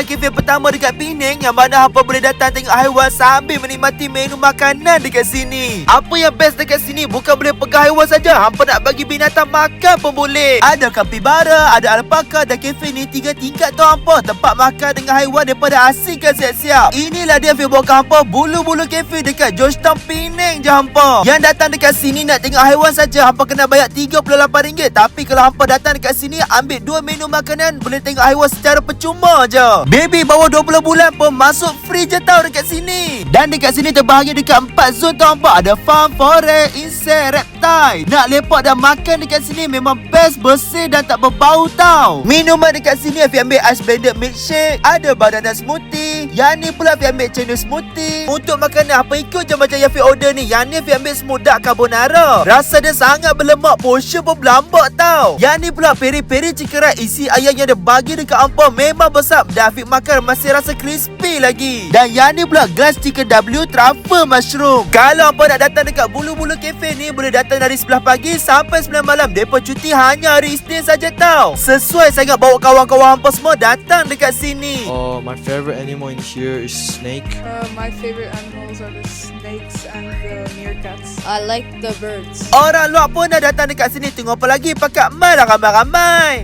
inilah kafe pertama dekat Penang yang mana hampa boleh datang tengok haiwan sambil menikmati menu makanan dekat sini. Apa yang best dekat sini bukan boleh pegang haiwan saja, hampa nak bagi binatang makan pun boleh. Ada kapibara, ada alpaka dan kafe ni 3 tingkat tau hampa. Tempat makan dengan haiwan daripada asingkan siap-siap. Inilah dia bawa hampa bulu-bulu kafe dekat Georgetown Penang je hampa. Yang datang dekat sini nak tengok haiwan saja hampa kena bayar RM38. Tapi kalau hampa datang dekat sini ambil 2 menu makanan, boleh tengok haiwan secara percuma je. Baby bawah 20 bulan pun masuk free je tau dekat sini. Dan dekat sini terbahagi dekat 4 zon tau hampa. Ada farm, forest, insect, reptile. Nak lepak dan makan dekat sini memang best, bersih dan tak berbau tau. Minuman dekat sini Afiq ambil ice blended milkshake, ada banana smoothie. Yang ni pula Afiq ambil cherry smoothie. Untuk makanan apa ikut je macam yang Afiq order ni. Yang ni Afiq ambil smooth dark carbonara. Rasa dia sangat berlemak, portion pun berlambak tau. Yang ni pula peri-peri chicken rice, isi ayam yang dia bagi dekat hampa memang besar. Dan Afiq makan masih rasa crispy lagi. Dan yang ni pula glass chicken W truffle mushroom. Kalau hampa nak datang dekat bulu-bulu cafe ni, boleh datang dari 11 pagi sampai 9 malam. Depa cuti hanya hari Isnin saja tau. Sesuai sangat bawa kawan-kawan hampa semua datang dekat sini. Oh, my favorite animal in here is snake. My favorite animals are the snakes and the meerkats. I like the birds. Orang luar pun dah datang dekat sini. Tengok apa lagi, pakat mai lah ramai-ramai.